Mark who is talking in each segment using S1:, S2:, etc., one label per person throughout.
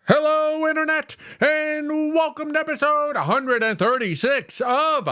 S1: Hello, Internet, and welcome to episode 136 of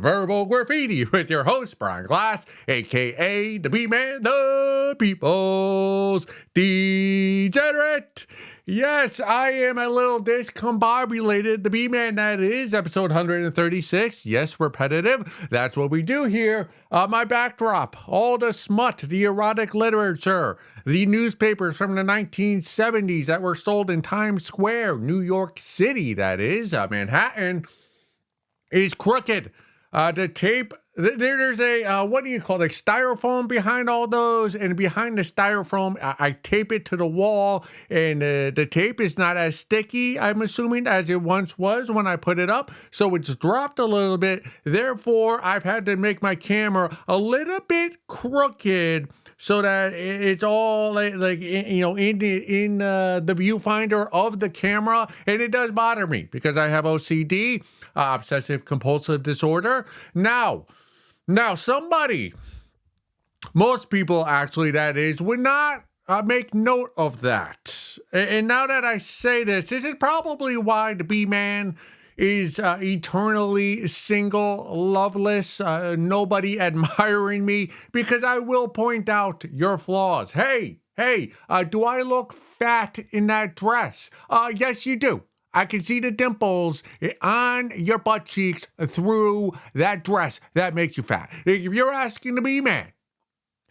S1: Verbal Graffiti with your host, Brian Glass, aka the B-Man, the People's Degenerate. Yes, I am a little discombobulated. The B-Man, that is episode 136. Yes, repetitive. That's what we do here. My backdrop, all the smut, the erotic literature, the newspapers from the 1970s that were sold in Times Square, New York City, that is. Manhattan is crooked. The tape, there's a, what do you call it, styrofoam behind all those, and behind the styrofoam, I tape it to the wall, and the tape is not as sticky, I'm assuming, as it once was when I put it up, so it's dropped a little bit. Therefore, I've had to make my camera a little bit crooked, so that it's all in the viewfinder of the camera, and it does bother me because I have OCD, obsessive compulsive disorder. Now, somebody, most people actually, that is, would not make note of that. And now that I say this is probably why the B-Man is eternally single, loveless, nobody admiring me, because I will point out your flaws. Hey, do I look fat in that dress? Yes, you do. I can see the dimples on your butt cheeks through that dress. That makes you fat. If you're asking the B-Man,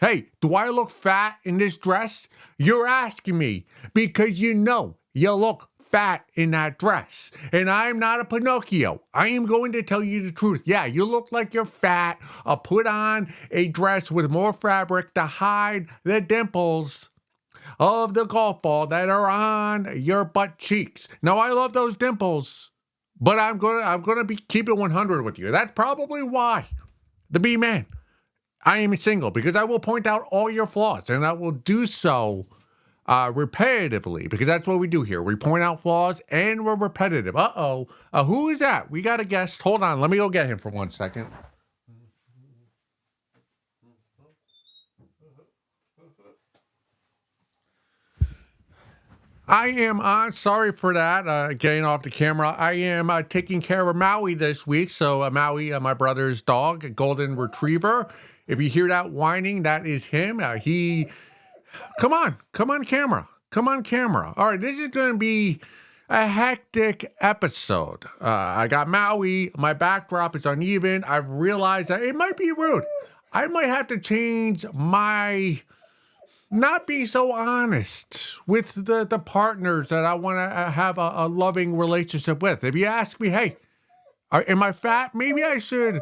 S1: hey, do I look fat in this dress? You're asking me because you know you look fat in that dress. And I'm not a Pinocchio. I am going to tell you the truth. Yeah, you look like you're fat. I'll put on a dress with more fabric to hide the dimples of the golf ball that are on your butt cheeks. Now, I love those dimples, but I'm gonna be keeping 100 with you. That's probably why the B-Man, I am single, because I will point out all your flaws, and I will do so repetitively, because that's what we do here. We point out flaws, and we're repetitive. Who is that? We got a guest. Hold on, let me go get him for 1 second. I am sorry for that, getting off the camera. I am taking care of Maui this week. So Maui, my brother's dog, a golden retriever. If you hear that whining, that is him. Come on camera. All right, this is going to be a hectic episode. I got Maui. My backdrop is uneven. I've realized that it might be rude. I might have to change my... not be so honest with the partners that I want to have a loving relationship with. If you ask me, hey, am I fat? Maybe I should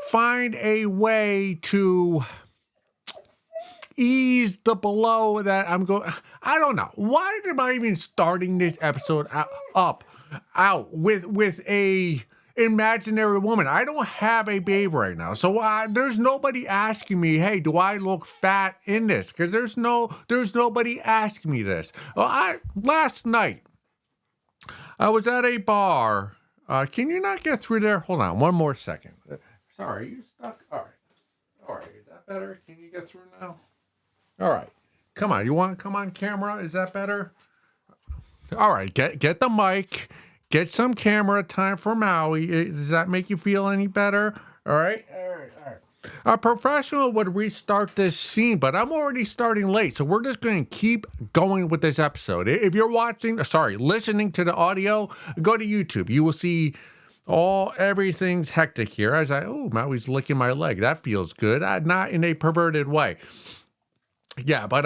S1: find a way to ease the blow that I'm going. I don't know. Why am I even starting this episode out with a imaginary woman? I don't have a babe right now, so there's nobody asking me, hey, do I look fat in this? Because there's nobody asking me this. Well, last night I was at a bar. Can you not get through there? Hold on one more second. Sorry, you stuck. All right, is that better? Can you get through now? All right, come on, you want to come on camera? Is that better? All right, get the mic. Get some camera time for Maui. Does that make you feel any better? All right. A professional would restart this scene, but I'm already starting late, so we're just going to keep going with this episode. If you're listening to the audio, go to YouTube. You will see everything's hectic here. Maui's licking my leg. That feels good. Not in a perverted way. Yeah, but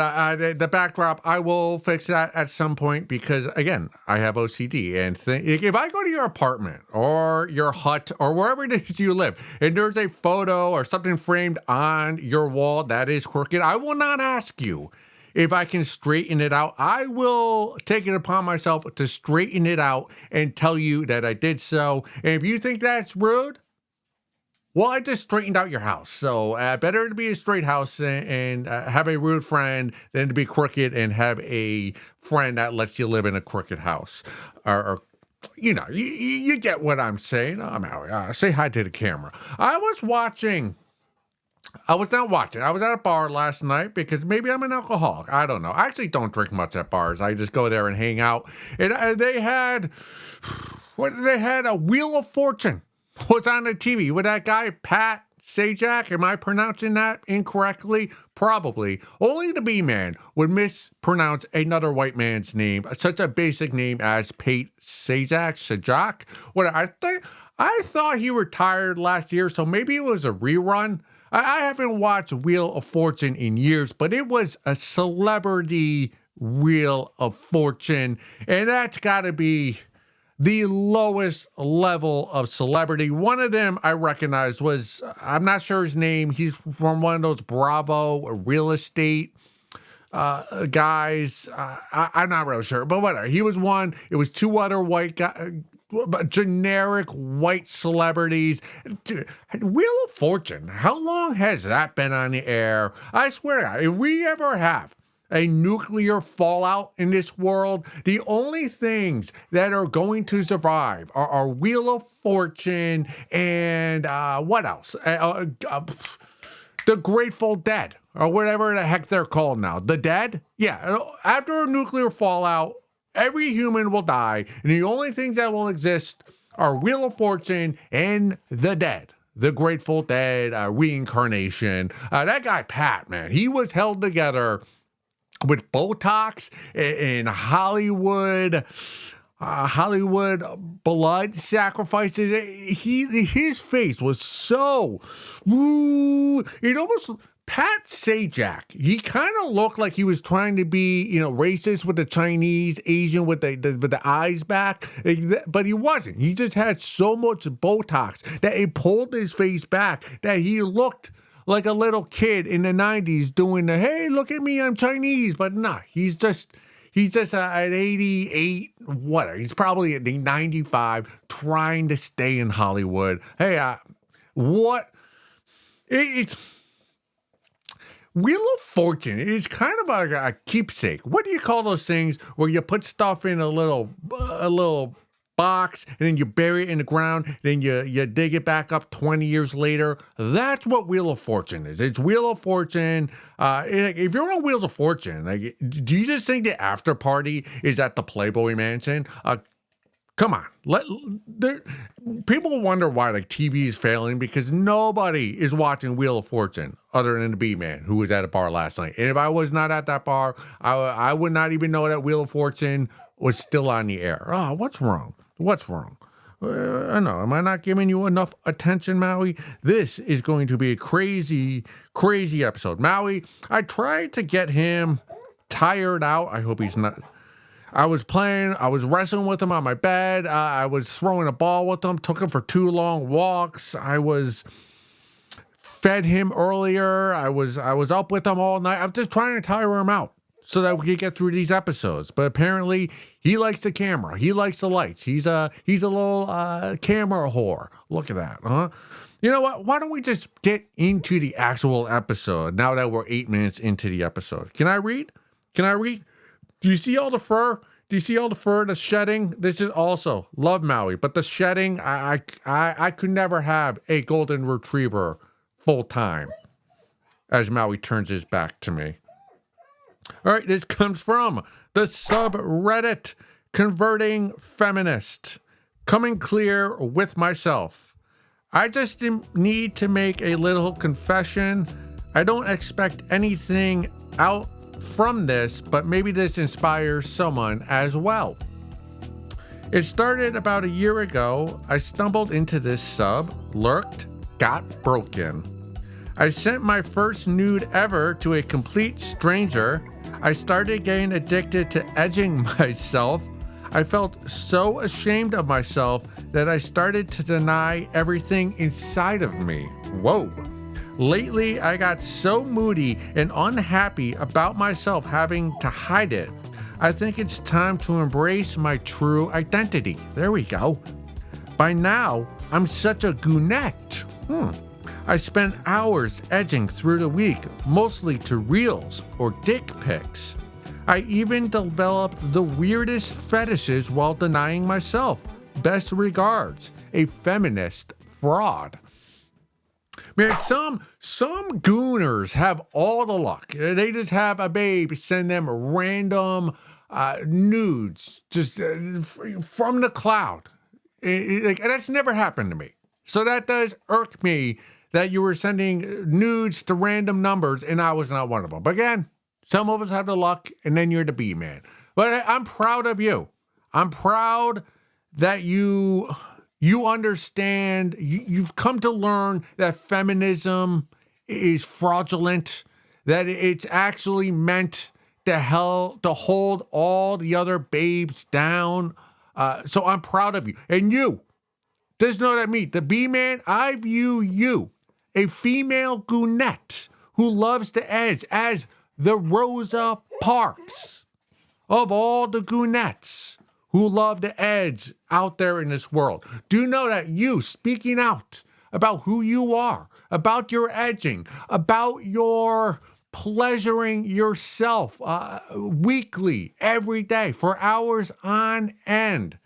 S1: the backdrop, I will fix that at some point because, again, I have OCD. And if I go to your apartment or your hut or wherever it is you live, and there's a photo or something framed on your wall that is crooked, I will not ask you if I can straighten it out. I will take it upon myself to straighten it out and tell you that I did so. And if you think that's rude, well, I just straightened out your house. So better to be a straight house and have a rude friend than to be crooked and have a friend that lets you live in a crooked house. Or you get what I'm saying. I'm out. Say hi to the camera. I was watching I was not watching. I was at a bar last night because maybe I'm an alcoholic. I don't know. I actually don't drink much at bars. I just go there and hang out. And they had, they had a Wheel of Fortune was on the TV with that guy, Pat Sajak. Am I pronouncing that incorrectly? Probably. Only the B-man would mispronounce another white man's name, such a basic name as Pate Sajak. What I thought he retired last year, so maybe it was a rerun. I haven't watched Wheel of Fortune in years, but it was a celebrity Wheel of Fortune, and that's got to be the lowest level of celebrity. One of them I recognized was, I'm not sure his name, he's from one of those Bravo real estate guys. I'm not really sure, but whatever. He was one. It was two other white guys, generic white celebrities. Wheel of Fortune, how long has that been on the air? I swear to God, if we ever have a nuclear fallout in this world, the only things that are going to survive are Wheel of Fortune and what else? The Grateful Dead, or whatever the heck they're called now. The Dead? Yeah, after a nuclear fallout, every human will die, and the only things that will exist are Wheel of Fortune and the Dead. The Grateful Dead, reincarnation. That guy, Pat, man, he was held together with Botox and Hollywood blood sacrifices. His face was so, it almost, Pat Sajak, he kind of looked like he was trying to be, racist with the Chinese, Asian with the eyes back, but he wasn't. He just had so much Botox that it pulled his face back that he looked like a little kid in the 90s doing the, hey, look at me, I'm Chinese. But nah, he's just at 88, whatever. He's probably at the 95, trying to stay in Hollywood. Hey, it's Wheel of Fortune is kind of like a keepsake. What do you call those things where you put stuff in a little box and then you bury it in the ground, then you dig it back up 20 years later? That's what Wheel of Fortune is. It's Wheel of Fortune. If you're on Wheels of Fortune, do you just think the after party is at the Playboy Mansion? Come on. People wonder why TV is failing because nobody is watching Wheel of Fortune other than the B-man who was at a bar last night. And if I was not at that bar, I would not even know that Wheel of Fortune was still on the air. Oh, what's wrong? What's wrong? I know. Am I not giving you enough attention, Maui? This is going to be a crazy, crazy episode. Maui, I tried to get him tired out. I hope he's not. I was wrestling with him on my bed. I was throwing a ball with him, took him for 2 long walks. I was fed him earlier. I was up with him all night. I'm just trying to tire him out so that we can get through these episodes. But apparently he likes the camera. He likes the lights. He's a little camera whore. Look at that, huh? You know what? Why don't we just get into the actual episode now that we're 8 minutes into the episode? Can I read? Do you see all the fur? The shedding? This is also, love Maui, but the shedding, I could never have a golden retriever full time as Maui turns his back to me. All right, this comes from the subreddit Converting Feminist. Coming clear with myself. I just need to make a little confession. I don't expect anything out from this, but maybe this inspires someone as well. It started about a year ago. I stumbled into this sub, lurked, got broken. I sent my first nude ever to a complete stranger. I started getting addicted to edging myself. I felt so ashamed of myself that I started to deny everything inside of me. Whoa. Lately, I got so moody and unhappy about myself having to hide it. I think it's time to embrace my true identity. There we go. By now, I'm such a goonette. I spent hours edging through the week, mostly to reels or dick pics. I even developed the weirdest fetishes while denying myself. Best regards, a feminist fraud. Man, some gooners have all the luck. They just have a babe send them random nudes just from the cloud. And that's never happened to me. So that does irk me that you were sending nudes to random numbers and I was not one of them. But again, some of us have the luck and then you're the B man. But I'm proud of you. I'm proud that you understand, you've come to learn that feminism is fraudulent, that it's actually meant to hold all the other babes down. So I'm proud of you. And you, just know that me, the B-man, I view you, a female goonette who loves to edge, as the Rosa Parks of all the goonettes who love to edge out there in this world. Do know that you speaking out about who you are, about your edging, about your pleasuring yourself weekly, every day, for hours on end.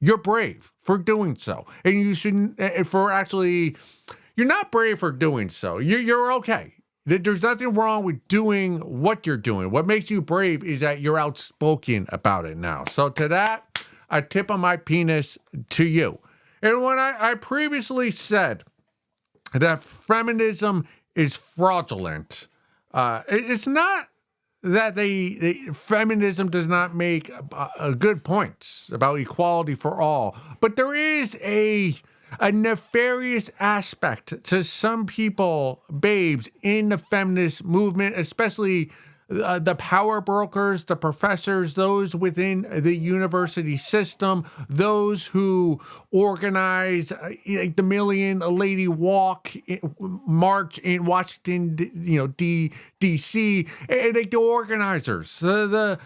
S1: You're brave for doing so. And you shouldn't, you're not brave for doing so. You're okay. There's nothing wrong with doing what you're doing. What makes you brave is that you're outspoken about it now. So to that, I tip of my penis to you. And when I previously said that feminism is fraudulent, it's not that feminism does not make good points about equality for all, but there is a nefarious aspect to some people, babes, in the feminist movement, especially the power brokers, the professors, those within the university system, those who organize like the Million Lady Walk march in Washington, D.C., and like the organizers, the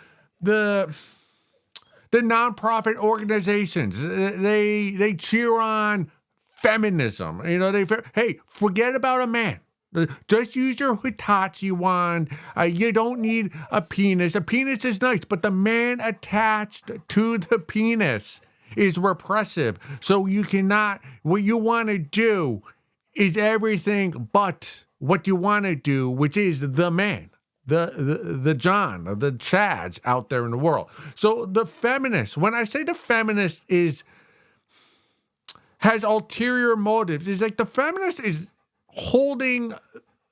S1: nonprofit organizations, they cheer on feminism. Hey, forget about a man. Just use your Hitachi wand. You don't need a penis. A penis is nice, but the man attached to the penis is repressive. So you cannot, what you want to do is everything but what you want to do, which is the man. The John, the Chads out there in the world. So the feminist, when I say the feminist has ulterior motives, it's like the feminist is holding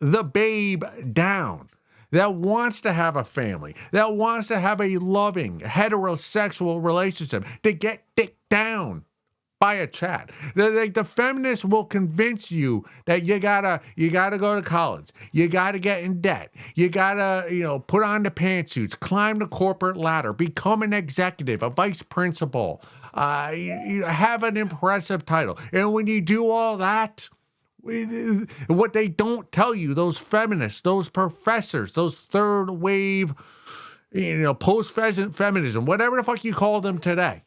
S1: the babe down, that wants to have a family, that wants to have a loving heterosexual relationship, to get dicked down by a Chad. The feminists will convince you that you gotta go to college, you gotta get in debt, you gotta put on the pantsuits, climb the corporate ladder, become an executive, a vice principal, you have an impressive title, and when you do all that, what they don't tell you, those feminists, those professors, those third wave, post-feminism, whatever the fuck you call them today,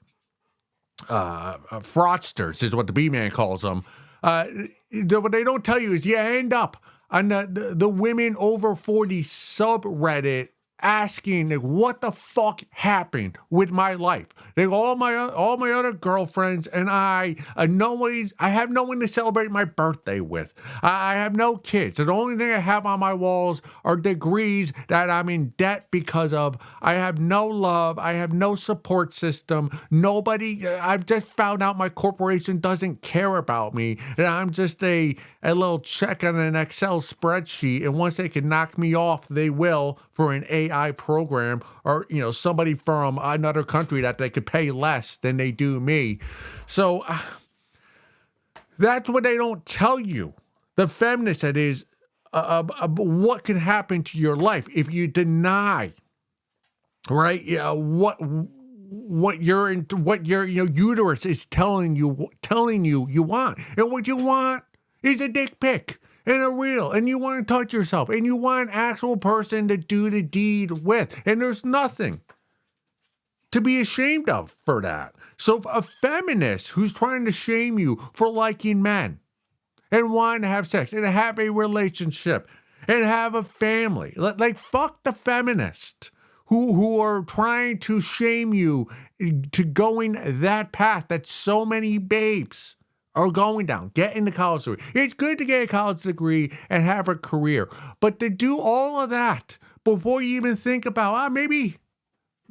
S1: fraudsters is what the B-man calls them. What they don't tell you is you end up on the women over 40 subreddit asking, like, what the fuck happened with my life? Like, all my other girlfriends and I have no one to celebrate my birthday with. I have no kids. The only thing I have on my walls are degrees that I'm in debt because of. I have no love. I have no support system. Nobody. I've just found out my corporation doesn't care about me. And I'm just a little check on an Excel spreadsheet. And once they can knock me off, they will, for an AI program, or somebody from another country that they could pay less than they do me. So that's what they don't tell you. The feminist, that is, what can happen to your life if you deny, right? What your uterus is telling you you want, and what you want is a dick pic. And a reel, and you want to touch yourself, and you want an actual person to do the deed with, and there's nothing to be ashamed of for that. So a feminist who's trying to shame you for liking men and wanting to have sex and have a relationship and have a family, like fuck the feminists who are trying to shame you to going that path that so many babes are going down, getting the college degree. It's good to get a college degree and have a career, but to do all of that before you even think about, maybe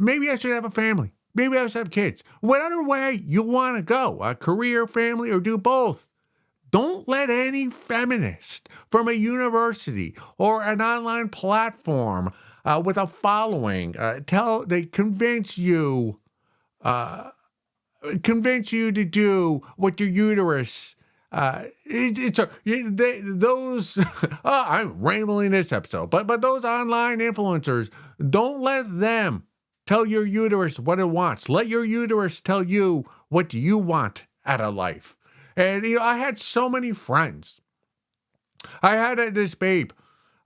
S1: I should have a family. Maybe I should have kids. Whatever way you want to go, a career, family, or do both. Don't let any feminist from a university or an online platform with a following they convince you to do what your uterus. I'm rambling this episode, but those online influencers, don't let them tell your uterus what it wants. Let your uterus tell you what you want out of life. And, I had so many friends. I had this babe.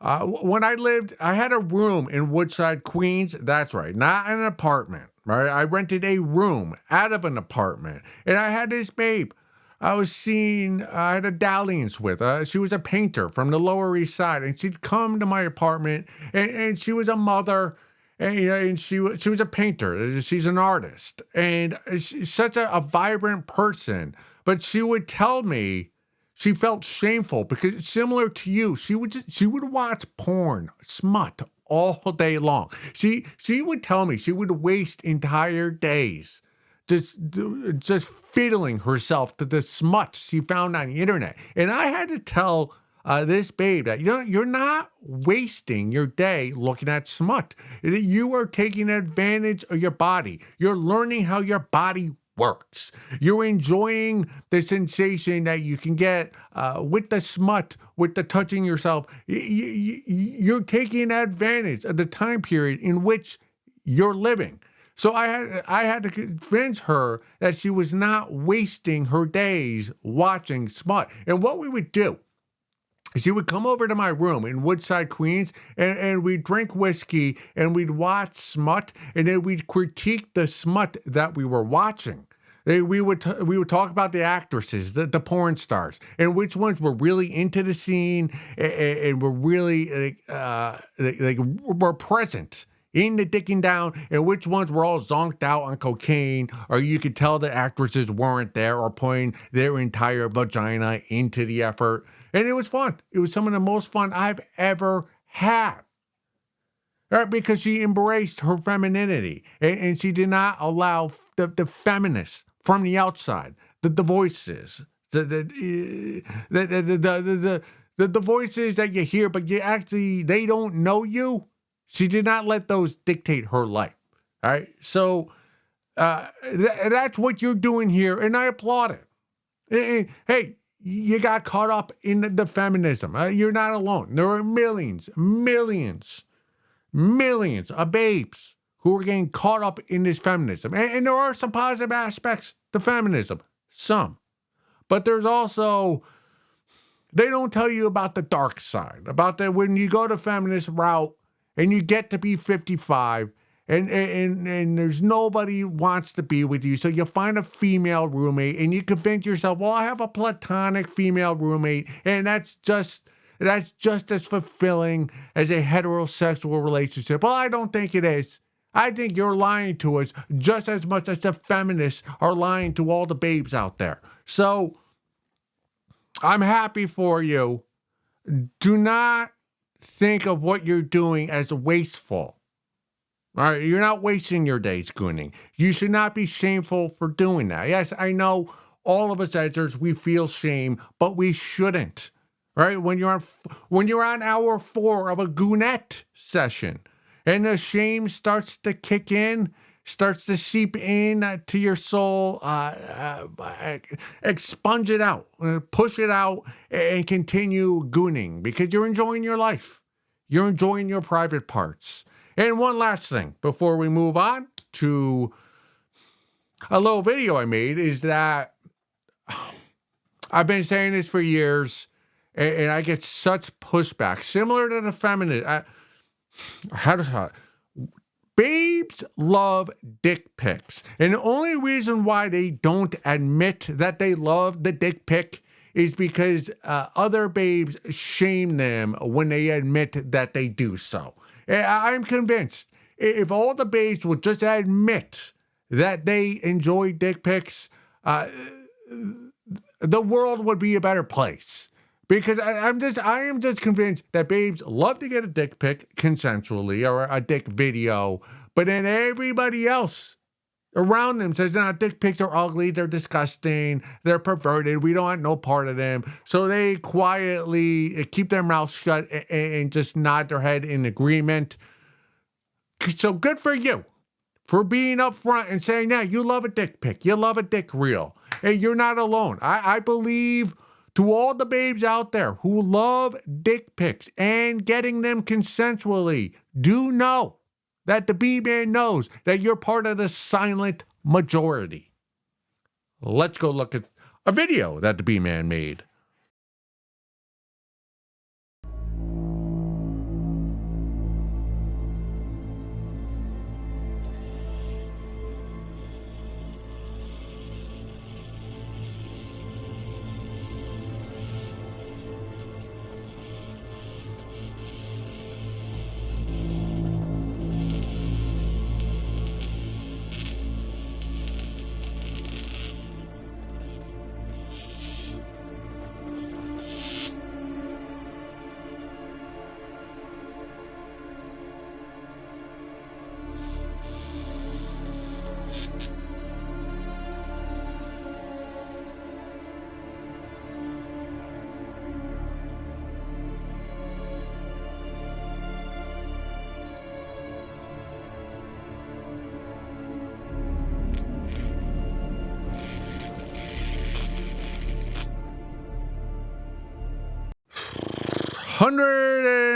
S1: When I had a room in Woodside, Queens. That's right, not an apartment, right? I rented a room out of an apartment. And I had this babe I had a dalliance with. She was a painter from the Lower East Side. And she'd come to my apartment, and she was a mother. And she was a painter. She's an artist. And she's such a vibrant person. But she would tell me she felt shameful because, similar to you, she would watch porn, smut, all day long. She would tell me she would waste entire days just fiddling herself to the smut she found on the internet. And I had to tell this babe that you're not wasting your day looking at smut. You are taking advantage of your body. You're learning how your body works. You're enjoying the sensation that you can get with the smut, with the touching yourself. You're taking advantage of the time period in which you're living. So I had to convince her that she was not wasting her days watching smut. And what we would do, she would come over to my room in Woodside, Queens, and we'd drink whiskey and we'd watch smut, and then we'd critique the smut that we were watching. We would talk about the actresses, the porn stars, and which ones were really into the scene and were really were present in the dicking down, and which ones were all zonked out on cocaine, or you could tell the actresses weren't there or putting their entire vagina into the effort. And it was fun. It was some of the most fun I've ever had. Right? Because she embraced her femininity, and she did not allow the feminists from the outside, the voices, the voices that you hear, but they don't know you. She did not let those dictate her life. All right. So that's what you're doing here, and I applaud it. Hey, you got caught up in the feminism. You're not alone. There are millions of babes who are getting caught up in this feminism. And there are some positive aspects to feminism. Some. But there's also, they don't tell you about the dark side. About that when you go the feminist route and you get to be 55 and there's nobody wants to be with you. So you find a female roommate and you convince yourself, well, I have a platonic female roommate, and that's just as fulfilling as a heterosexual relationship. Well, I don't think it is. I think you're lying to us just as much as the feminists are lying to all the babes out there. So I'm happy for you. Do not think of what you're doing as wasteful. All right, you're not wasting your days gooning. You should not be shameful for doing that. Yes, I know all of us edgers, we feel shame, but we shouldn't. Right? When you're on hour 4 of a goonette session, and the shame starts to kick in, starts to seep in to your soul, expunge it out, push it out, and continue gooning because you're enjoying your life. You're enjoying your private parts. And one last thing before we move on to a little video I made is that I've been saying this for years, and I get such pushback, similar to the feminist. Babes love dick pics. And the only reason why they don't admit that they love the dick pic is because other babes shame them when they admit that they do so. I'm convinced if all the babes would just admit that they enjoy dick pics, the world would be a better place. Because I am just convinced that babes love to get a dick pic consensually or a dick video, but then everybody else around them says, nah, dick pics are ugly, they're disgusting, they're perverted, we don't want no part of them. So they quietly keep their mouths shut and just nod their head in agreement. So good for you for being upfront and saying, yeah, you love a dick pic, you love a dick reel. Hey, you're not alone. I believe to all the babes out there who love dick pics and getting them consensually, do know that the B-Man knows that you're part of the silent majority. Let's go look at a video that the B-Man made.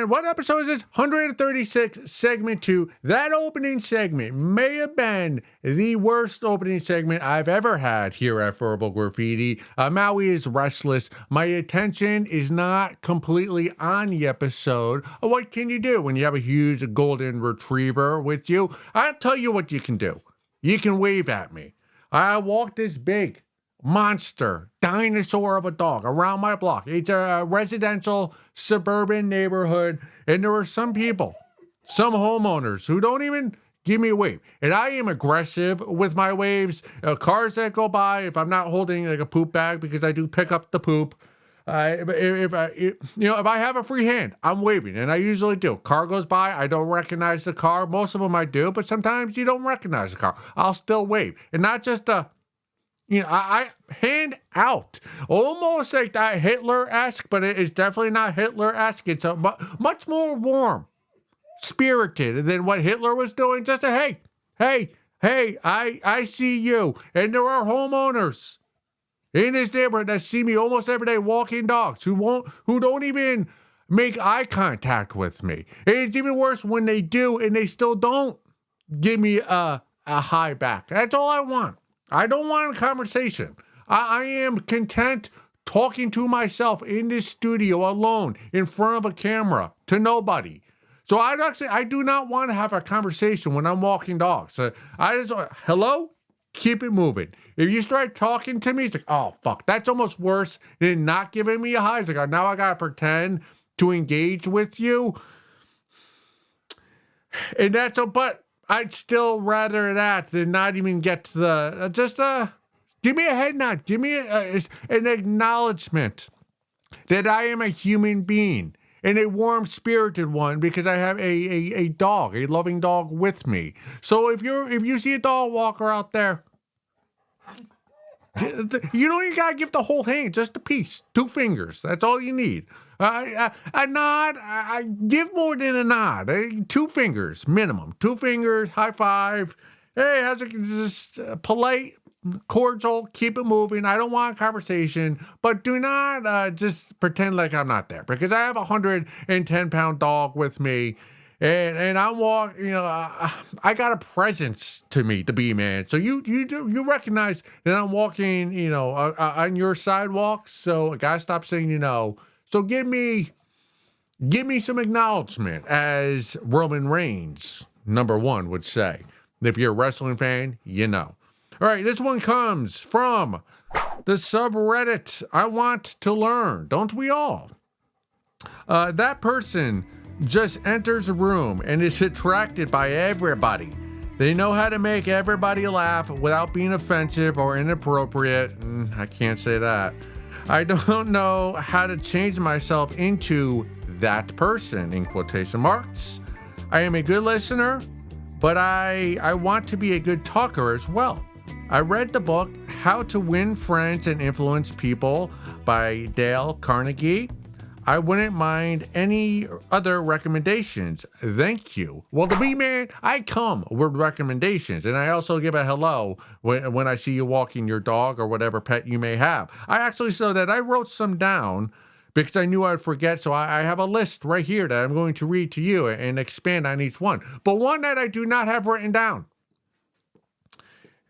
S1: What episode is this? 136, segment 2. That opening segment may have been the worst opening segment I've ever had here at Verbal Graffiti. Maui is restless. My attention is not completely on the episode. What can you do when you have a huge golden retriever with you? I'll tell you what you can do. You can wave at me. I walk this big monster dinosaur of a dog around my block. It's a residential suburban neighborhood, and there are some people, some homeowners who don't even give me a wave. And I am aggressive with my waves. Cars that go by, if I'm not holding like a poop bag, because I do pick up the poop. If I have a free hand, I'm waving, and I usually do. Car goes by, I don't recognize the car. Most of them I do, but sometimes you don't recognize the car. I'll still wave, and not just I hand out, almost like that Hitler-esque, but it is definitely not Hitler-esque. It's a much more warm, spirited than what Hitler was doing. Just a hey, I see you. And there are homeowners in this neighborhood that see me almost every day walking dogs who don't even make eye contact with me. And it's even worse when they do and they still don't give me a hi back. That's all I want. I don't want a conversation. I am content talking to myself in this studio alone in front of a camera to nobody. So I do not want to have a conversation when I'm walking dogs. I just, hello? Keep it moving. If you start talking to me, it's like, oh, fuck. That's almost worse than not giving me a hi. It's like, now I got to pretend to engage with you. And but I'd still rather that than not even get to the, give me a head nod. Give me an acknowledgement that I am a human being and a warm-spirited one because I have a dog, a loving dog with me. So if you see a dog walker out there, you don't even gotta give the whole hand, just a piece, 2 fingers. That's all you need. A nod, I give more than a nod. 2 fingers minimum. 2 fingers, high five. Hey, how's it? Just polite, cordial, keep it moving. I don't want a conversation, but do not just pretend like I'm not there because I have a 110-pound dog with me. And I'm walking, I got a presence to me, the B-Man. So you recognize that I'm walking, on your sidewalk. So a guy stops saying, So give me some acknowledgement, as Roman Reigns, #1, would say. If you're a wrestling fan, you know. All right, this one comes from the subreddit I Want to Learn. Don't we all? That person just enters a room and is attracted by everybody. They know how to make everybody laugh without being offensive or inappropriate. I can't say that. I don't know how to change myself into that person, in quotation marks. I am a good listener, but I want to be a good talker as well. I read the book How to Win Friends and Influence People by Dale Carnegie. I wouldn't mind any other recommendations. Thank you. Well, to me, man, I come with recommendations, and I also give a hello when I see you walking your dog or whatever pet you may have. I actually saw that I wrote some down because I knew I'd forget, so I have a list right here that I'm going to read to you and expand on each one. But one that I do not have written down,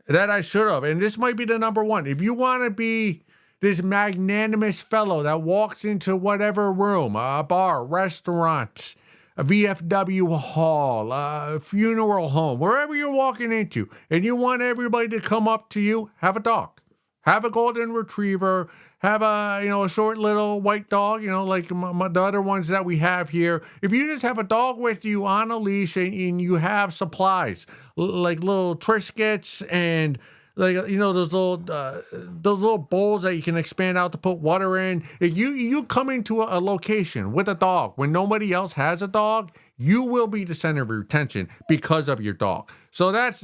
S1: that I should have, and this might be the number one. If you want to be this magnanimous fellow that walks into whatever room, a bar, restaurant, a VFW hall, a funeral home, wherever you're walking into, and you want everybody to come up to you, have a dog. Have a golden retriever, have a short little white dog, like the other ones that we have here. If you just have a dog with you on a leash and you have supplies, like little Triscuits and those little bowls that you can expand out to put water in. If you come into a location with a dog when nobody else has a dog, you will be the center of attention because of your dog. So that's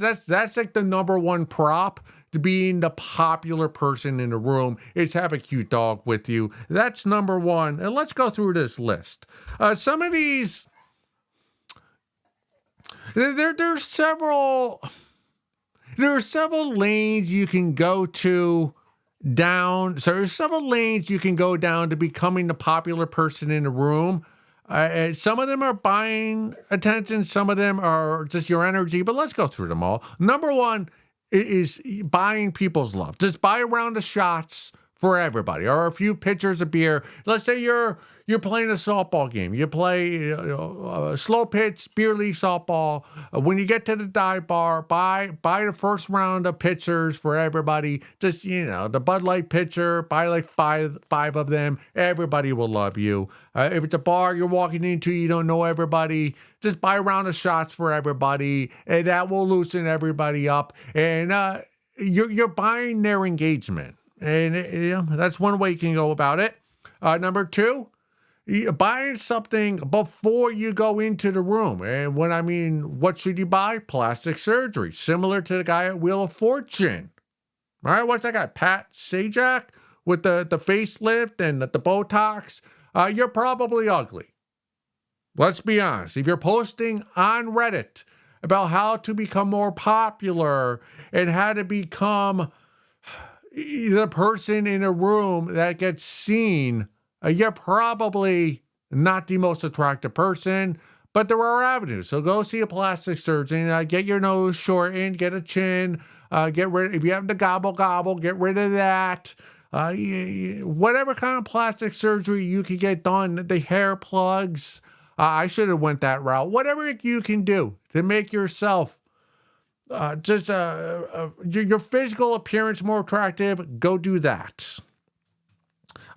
S1: like the number one prop to being the popular person in the room is have a cute dog with you. That's number one. And let's go through this list. Some of these, there's several. There are several lanes you can go down. So there's several lanes you can go down to becoming the popular person in the room. Some of them are buying attention. Some of them are just your energy. But let's go through them all. Number one is buying people's love. Just buy a round of shots for everybody, or a few pitchers of beer. Let's say you're playing a softball game. You play slow pitch, beer league softball. When you get to the dive bar, buy the first round of pitchers for everybody. Just, the Bud Light pitcher, buy like five of them. Everybody will love you. If it's a bar you're walking into, you don't know everybody, just buy a round of shots for everybody, and that will loosen everybody up. And you're buying their engagement. And that's one way you can go about it. Number two, buying something before you go into the room. And when I mean, what should you buy? Plastic surgery, similar to the guy at Wheel of Fortune. All right, what's that guy? Pat Sajak with the facelift and the Botox. You're probably ugly. Let's be honest. If you're posting on Reddit about how to become more popular and how to become the person in a room that gets seen, you're probably not the most attractive person, but there are avenues. So go see a plastic surgeon, get your nose shortened, get a chin, if you have the gobble, get rid of that. Whatever kind of plastic surgery you can get done, the hair plugs, I should have went that route. Whatever you can do to make yourself your physical appearance more attractive, go do that.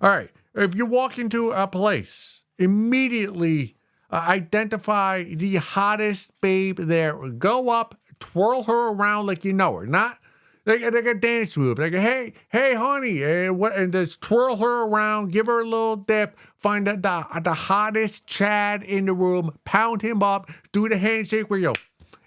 S1: All right. If you walk into a place, immediately identify the hottest babe there. Go up, twirl her around like you know her. Not like a dance move. Like, hey, honey, and just twirl her around, give her a little dip, find the hottest Chad in the room, pound him up, do the handshake where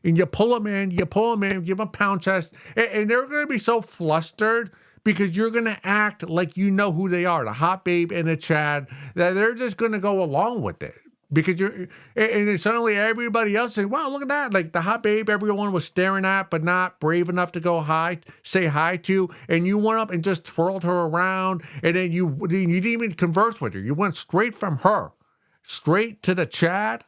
S1: and you pull them in, give them a pound chest, and they're going to be so flustered because you're going to act like you know who they are, the hot babe and the Chad, that they're just going to go along with it. Because and suddenly everybody else said, wow, look at that. Like the hot babe everyone was staring at, but not brave enough to say hi to. And you went up and just twirled her around. And then you didn't even converse with her. You went straight from her, straight to the Chad.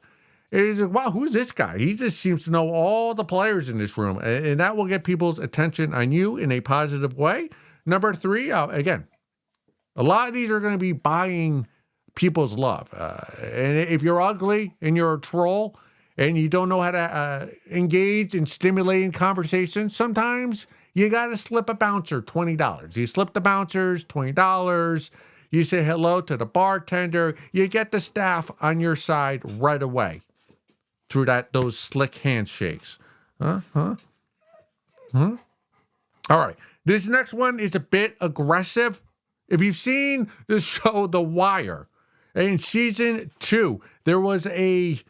S1: And he's like, wow, who's this guy? He just seems to know all the players in this room. And that will get people's attention on you in a positive way. Number three, again, a lot of these are going to be buying people's love. And if you're ugly and you're a troll and you don't know how to engage in stimulating conversation, sometimes you got to slip a bouncer $20. You slip the bouncers $20. You say hello to the bartender. You get the staff on your side right away through those slick handshakes. All right. This next one is a bit aggressive. If you've seen the show The Wire, in season 2, there was a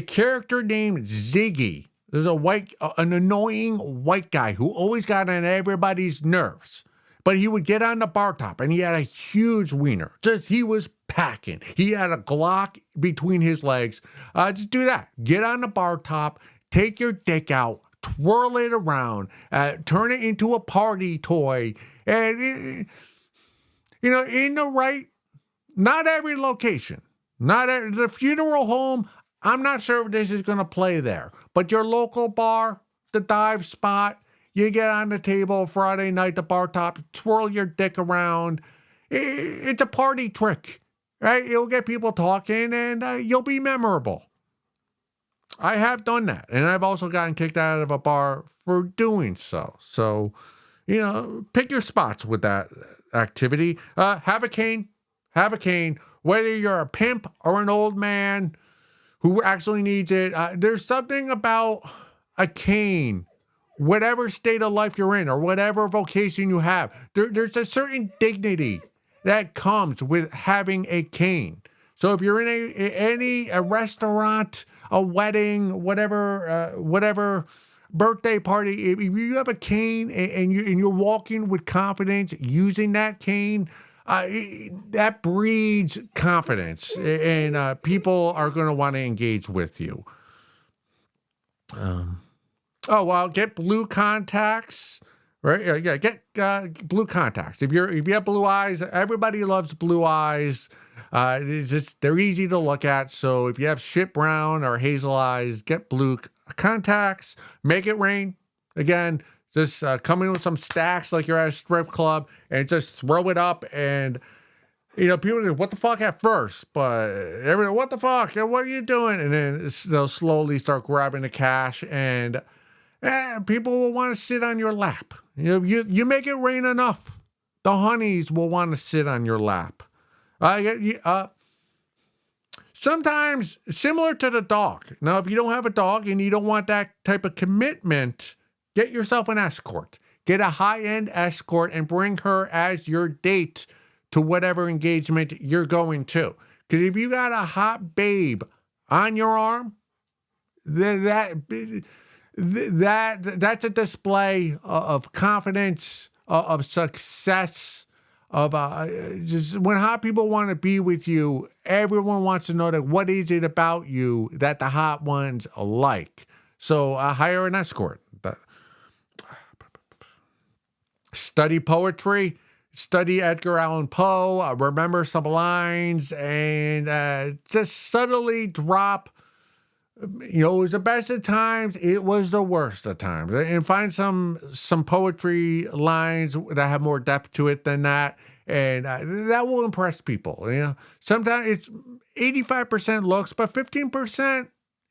S1: character named Ziggy. There's an annoying white guy who always got on everybody's nerves. But he would get on the bar top and he had a huge wiener. He was packing. He had a Glock between his legs. Just do that. Get on the bar top, take your dick out, twirl it around, turn it into a party toy. And, in the right, not every location, the funeral home, I'm not sure if this is going to play there. But your local bar, the dive spot, you get on the table Friday night, the bar top, twirl your dick around. It's a party trick, right? It'll get people talking and you'll be memorable. I have done that. And I've also gotten kicked out of a bar for doing so. So, pick your spots with that activity. Have a cane. Whether you're a pimp or an old man who actually needs it, there's something about a cane. Whatever state of life you're in or whatever vocation you have, there's a certain dignity that comes with having a cane. So if you're in a restaurant, a wedding, whatever birthday party, if you have a cane and you're walking with confidence using that cane, that breeds confidence and people are going to want to engage with you. Get blue contacts, right? Yeah, get blue contacts. If you have blue eyes, everybody loves blue eyes. They're easy to look at. So if you have shit brown or hazel eyes, get blue contacts. Make it rain. Again, just come in with some stacks like you're at a strip club and just throw it up. And people say, what the fuck at first, but everyone, what the fuck? What are you doing? And then they'll slowly start grabbing the cash and people will want to sit on your lap. You make it rain enough, the honeys will want to sit on your lap. Sometimes similar to the dog. Now, if you don't have a dog and you don't want that type of commitment, get yourself an escort. Get a high-end escort and bring her as your date to whatever engagement you're going to. Because if you got a hot babe on your arm, that's a display of confidence, of success, of just when hot people want to be with you, everyone wants to know that what is it about you that the hot ones like. So hire an escort. Study poetry. Study Edgar Allan Poe. Remember some lines and just subtly drop. It was the best of times. It was the worst of times. And find some poetry lines that have more depth to it than that. And that will impress people. Sometimes it's 85% looks, but 15%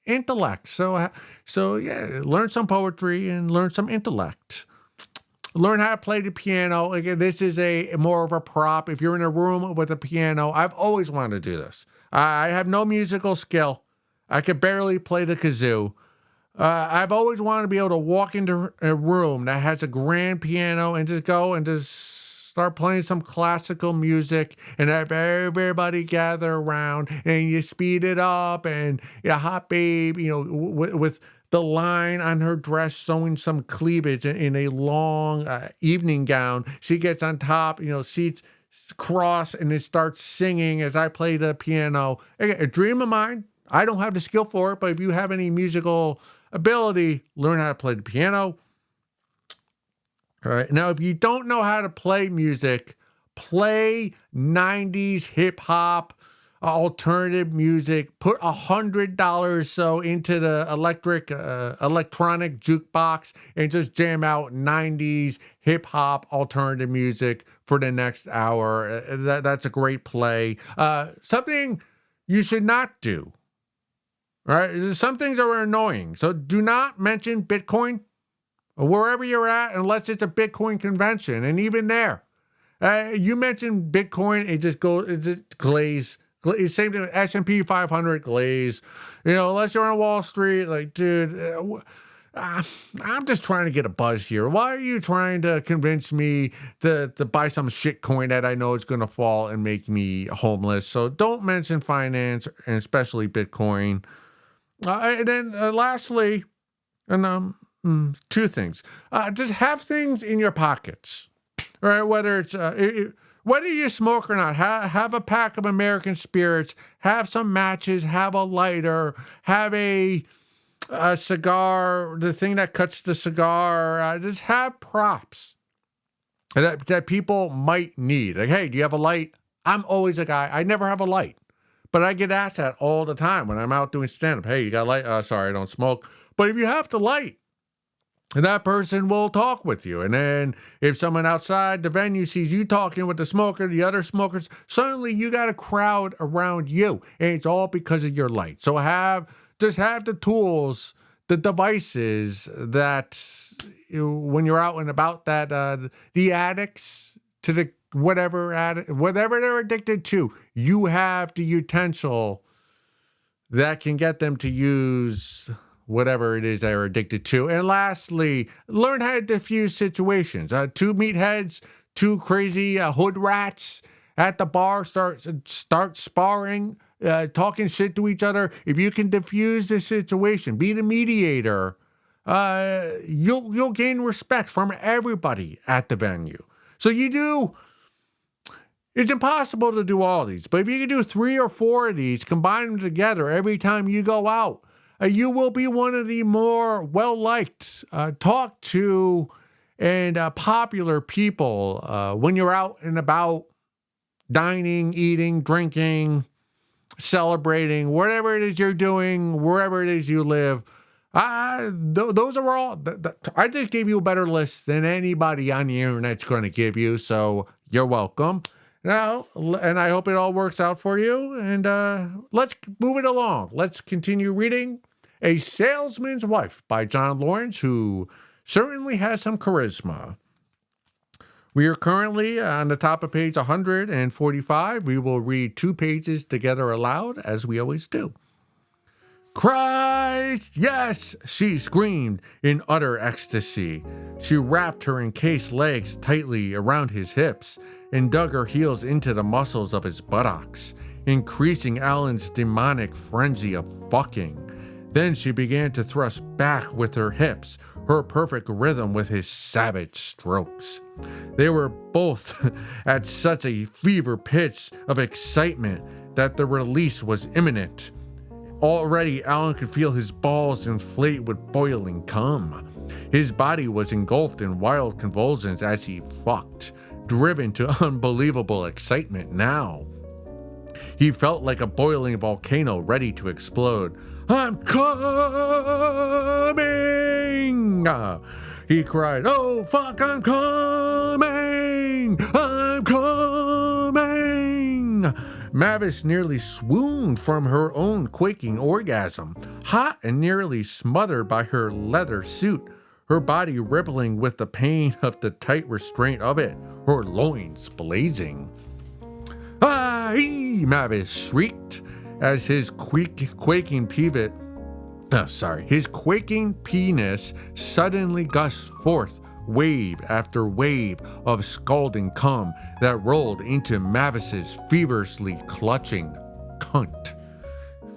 S1: intellect. So yeah, learn some poetry and learn some intellect. Learn how to play the piano. Again, this is more of a prop. If you're in a room with a piano, I've always wanted to do this. I have no musical skill. I could barely play the kazoo. I've always wanted to be able to walk into a room that has a grand piano and just go and just start playing some classical music and have everybody gather around and you speed it up and hot babe, with the line on her dress showing some cleavage in a long evening gown. She gets on top, seats cross and it starts singing as I play the piano. Again, a dream of mine. I don't have the skill for it, but if you have any musical ability, learn how to play the piano. All right. Now, if you don't know how to play music, play 90s hip hop, alternative music. Put $100 or so into the electronic jukebox and just jam out 90s hip hop alternative music for the next hour. That's a great play. Something you should not do. Right? Some things are annoying. So do not mention Bitcoin wherever you're at unless it's a Bitcoin convention. And even there, you mention Bitcoin, it just glaze. Same thing with S&P 500 glaze. Unless you're on Wall Street, like, dude, I'm just trying to get a buzz here. Why are you trying to convince me to buy some shit coin that I know is going to fall and make me homeless? So don't mention finance, and especially Bitcoin. And then lastly, and two things. Just have things in your pockets, right? Whether it's whether you smoke or not, have a pack of American spirits, have some matches, have a lighter, have a cigar, the thing that cuts the cigar. Just have props that people might need. Like, hey, do you have a light? I'm always a guy. I never have a light, but I get asked that all the time when I'm out doing stand-up. Hey, you got a light? Sorry, I don't smoke. But if you have the light, and that person will talk with you. And then if someone outside the venue sees you talking with the smoker, the other smokers, suddenly you got a crowd around you. And it's all because of your light. So just have the tools, the devices that when you're out and about, that the addicts to the whatever they're addicted to, you have the utensil that can get them to use whatever it is they're addicted to. And lastly, learn how to diffuse situations. Two meatheads, two crazy hood rats at the bar start sparring, talking shit to each other. If you can diffuse the situation, be the mediator, you'll gain respect from everybody at the venue. So it's impossible to do all these, but if you can do 3 or 4 of these, combine them together every time you go out, you will be one of the more well-liked, talked to, and popular people when you're out and about, dining, eating, drinking, celebrating, whatever it is you're doing, wherever it is you live. Those are all, I just gave you a better list than anybody on the internet's going to give you, so you're welcome. Now, and I hope it all works out for you. And let's move it along. Let's continue reading A Salesman's Wife by John Lawrence, who certainly has some charisma. We are currently on the top of page 145. We will read 2 pages together aloud, as we always do. Christ, yes, she screamed in utter ecstasy. She wrapped her encased legs tightly around his hips and dug her heels into the muscles of his buttocks, increasing Alan's demonic frenzy of fucking. Then she began to thrust back with her hips, her perfect rhythm with his savage strokes. They were both at such a fever pitch of excitement that the release was imminent. Already, Alan could feel his balls inflate with boiling cum. His body was engulfed in wild convulsions as he fucked, driven to unbelievable excitement now. He felt like a boiling volcano ready to explode. I'm coming! He cried, oh fuck, I'm coming! I'm coming! Mavis nearly swooned from her own quaking orgasm, hot and nearly smothered by her leather suit, her body rippling with the pain of the tight restraint of it, her loins blazing. "Aye!" Mavis shrieked as his quaking penis suddenly gushed forth wave after wave of scalding cum that rolled into Mavis's feverishly clutching cunt.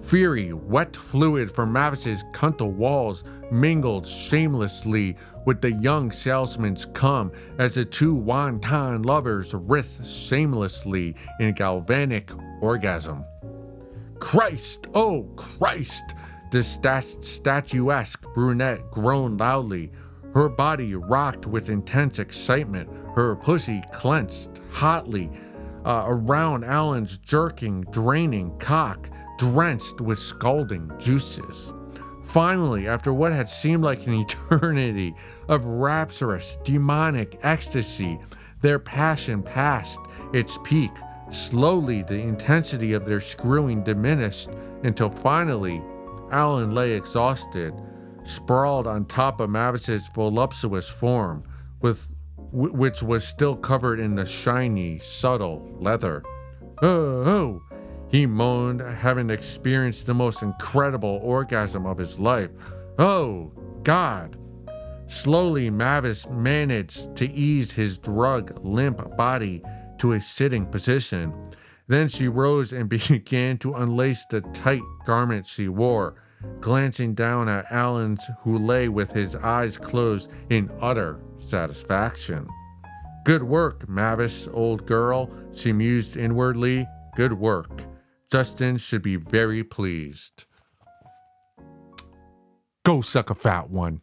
S1: Fury, wet fluid from Mavis's cuntal walls mingled shamelessly with the young salesman's cum as the 2 wanton lovers writhed shamelessly in galvanic orgasm. Christ, oh Christ! The statuesque brunette groaned loudly. Her body rocked with intense excitement, her pussy clenched hotly around Alan's jerking, draining cock, drenched with scalding juices. Finally, after what had seemed like an eternity of rapturous, demonic ecstasy, their passion passed its peak. Slowly, the intensity of their screwing diminished until finally, Alan lay exhausted, sprawled on top of Mavis's voluptuous form, which was still covered in the shiny, subtle leather. Oh, he moaned, having experienced the most incredible orgasm of his life. Oh, God. Slowly, Mavis managed to ease his drug-limp body to a sitting position. Then she rose and began to unlace the tight garment she wore, glancing down at Alan, who lay with his eyes closed in utter satisfaction. Good work, Mavis, old girl, she mused inwardly. Good work. Justin should be very pleased. Go suck a fat one.